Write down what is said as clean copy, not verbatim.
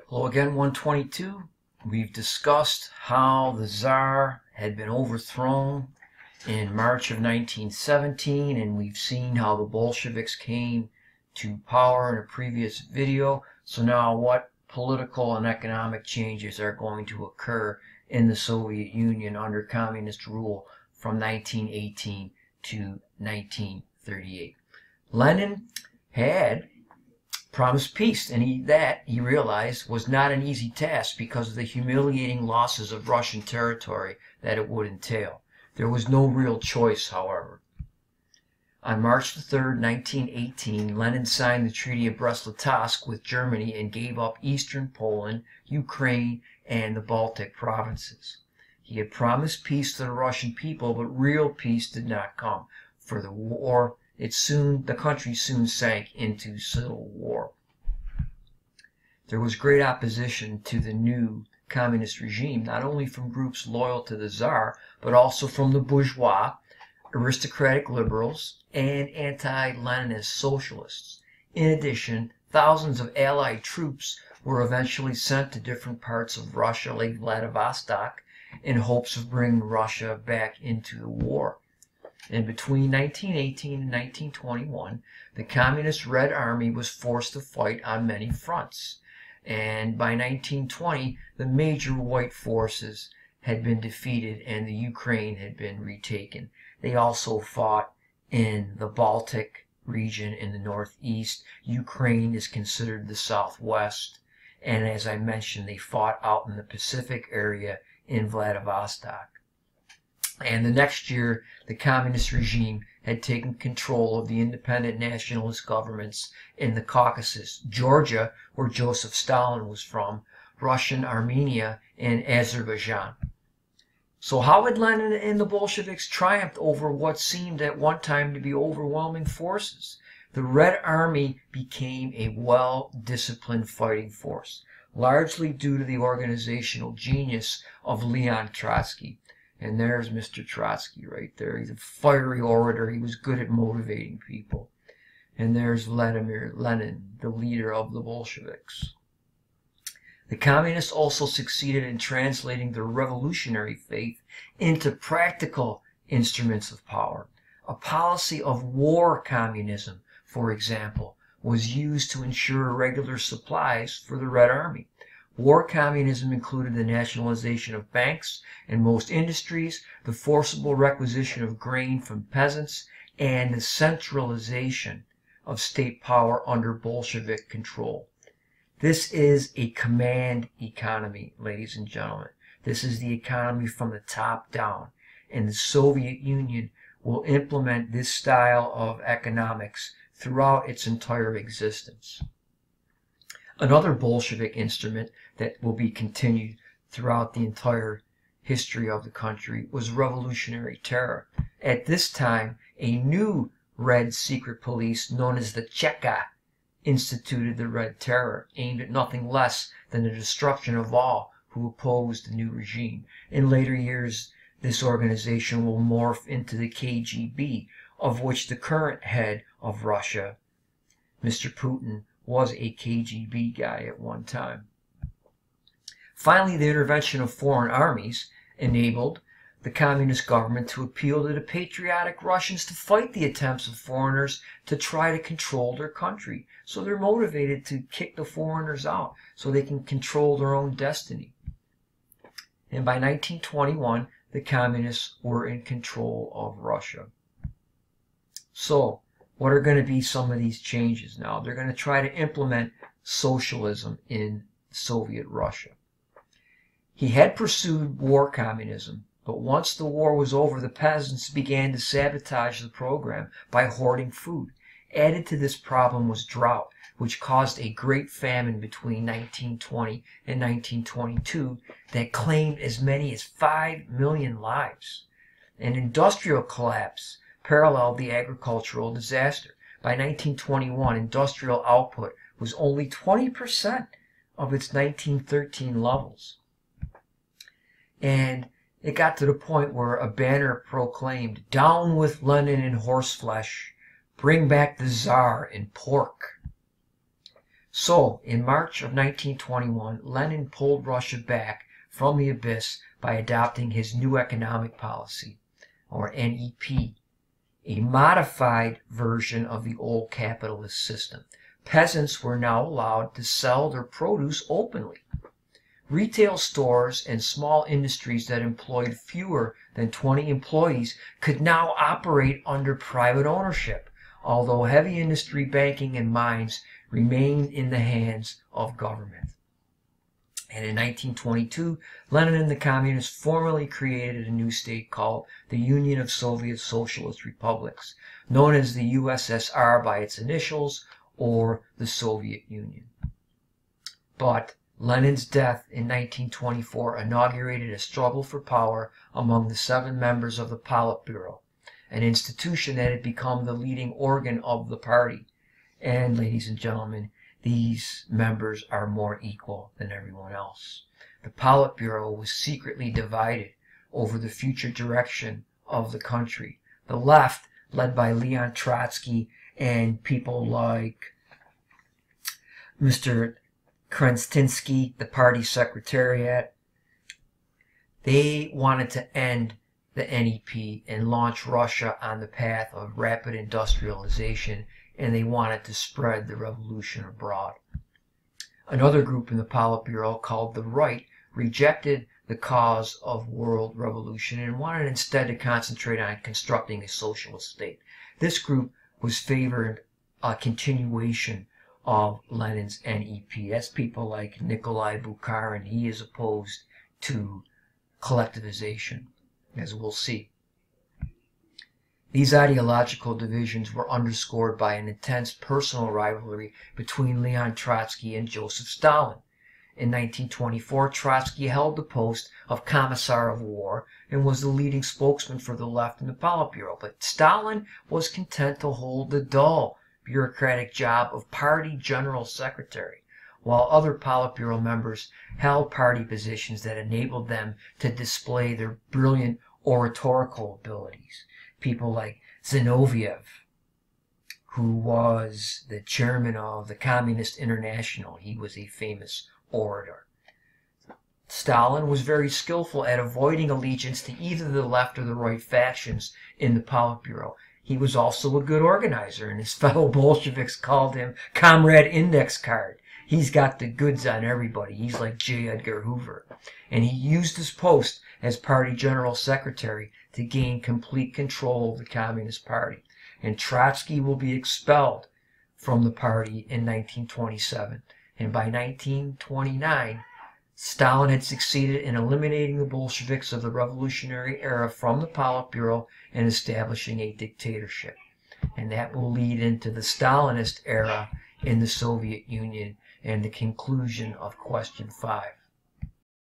Hello again, 122. We've discussed how the Tsar had been overthrown in March of 1917, and we've seen how the Bolsheviks came to power in a previous video. So now what political and economic changes are going to occur in the Soviet Union under communist rule from 1918 to 1938. Lenin had promised peace, and he realized was not an easy task because of the humiliating losses of Russian territory that it would entail. There was no real choice, however. On March 3rd, 1918, Lenin signed the Treaty of Brest-Litovsk with Germany and gave up eastern Poland, Ukraine, and the Baltic provinces. He had promised peace to the Russian people, but real peace did not come. For the war, the country soon sank into civil war. There was great opposition to the new communist regime, not only from groups loyal to the Tsar, but also from the bourgeois, aristocratic liberals, and anti-Leninist socialists. In addition, thousands of Allied troops were eventually sent to different parts of Russia, like Vladivostok, in hopes of bringing Russia back into the war. And between 1918 and 1921, the Communist Red Army was forced to fight on many fronts. And by 1920, the major white forces had been defeated and the Ukraine had been retaken. They also fought in the Baltic region in the northeast. Ukraine is considered the southwest. And as I mentioned, they fought out in the Pacific area in Vladivostok. And the next year, the communist regime had taken control of the independent nationalist governments in the Caucasus, Georgia, where Joseph Stalin was from, Russian Armenia, and Azerbaijan. So how had Lenin and the Bolsheviks triumphed over what seemed at one time to be overwhelming forces? The Red Army became a well-disciplined fighting force, largely due to the organizational genius of Leon Trotsky. And there's Mr. Trotsky right there. He's a fiery orator. He was good at motivating people. And there's Vladimir Lenin, the leader of the Bolsheviks. The communists also succeeded in translating their revolutionary faith into practical instruments of power. A policy of war communism, for example, was used to ensure regular supplies for the Red Army. War communism included the nationalization of banks and most industries, the forcible requisition of grain from peasants, and the centralization of state power under Bolshevik control. This is a command economy, ladies and gentlemen. This is the economy from the top down. And the Soviet Union will implement this style of economics throughout its entire existence. Another Bolshevik instrument that will be continued throughout the entire history of the country was revolutionary terror. At this time, a new Red secret police known as the Cheka instituted the Red Terror, aimed at nothing less than the destruction of all who opposed the new regime. In later years, this organization will morph into the KGB, of which the current head of Russia, Mr. Putin, was a KGB guy at one time. Finally, the intervention of foreign armies enabled the communist government to appeal to the patriotic Russians to fight the attempts of foreigners to try to control their country. So they're motivated to kick the foreigners out so they can control their own destiny. And by 1921, the communists were in control of Russia. So, what are going to be some of these changes now? They're going to try to implement socialism in Soviet Russia. He had pursued war communism, but once the war was over, the peasants began to sabotage the program by hoarding food. Added to this problem was drought, which caused a great famine between 1920 and 1922 that claimed as many as 5 million lives. An industrial collapse paralleled the agricultural disaster. By 1921, industrial output was only 20% of its 1913 levels. And it got to the point where a banner proclaimed, "Down with Lenin and horseflesh, bring back the Tsar and pork." So, in March of 1921, Lenin pulled Russia back from the abyss by adopting his new economic policy, or NEP, a modified version of the old capitalist system. Peasants were now allowed to sell their produce openly. Retail stores and small industries that employed fewer than 20 employees could now operate under private ownership, although heavy industry, banking, and mines remained in the hands of government. And in 1922, Lenin and the Communists formally created a new state called the Union of Soviet Socialist Republics, known as the USSR by its initials, or the Soviet Union. But Lenin's death in 1924 inaugurated a struggle for power among the 7 members of the Politburo, an institution that had become the leading organ of the party. And, ladies and gentlemen, these members are more equal than everyone else. The Politburo was secretly divided over the future direction of the country. The left, led by Leon Trotsky and people like Mr. Kerensky, the party secretariat, they wanted to end the NEP and launch Russia on the path of rapid industrialization, and they wanted to spread the revolution abroad. Another group in the Politburo, called the Right, rejected the cause of world revolution and wanted instead to concentrate on constructing a socialist state. This group was favored a continuation of Lenin's NEP. That's people like Nikolai Bukharin. He is opposed to collectivization, as we'll see. These ideological divisions were underscored by an intense personal rivalry between Leon Trotsky and Joseph Stalin. In 1924, Trotsky held the post of Commissar of War and was the leading spokesman for the left in the Politburo, but Stalin was content to hold the dull, bureaucratic job of party general secretary, while other Politburo members held party positions that enabled them to display their brilliant oratorical abilities. People like Zinoviev, who was the chairman of the Communist International. He was a famous orator. Stalin was very skillful at avoiding allegiance to either the left or the right factions in the Politburo. He was also a good organizer, and his fellow Bolsheviks called him Comrade Index Card. He's got the goods on everybody. He's like J. Edgar Hoover. And he used his post as party general secretary to gain complete control of the Communist Party. And Trotsky will be expelled from the party in 1927. And by 1929, Stalin had succeeded in eliminating the Bolsheviks of the revolutionary era from the Politburo and establishing a dictatorship. And that will lead into the Stalinist era in the Soviet Union and the conclusion of Question 5.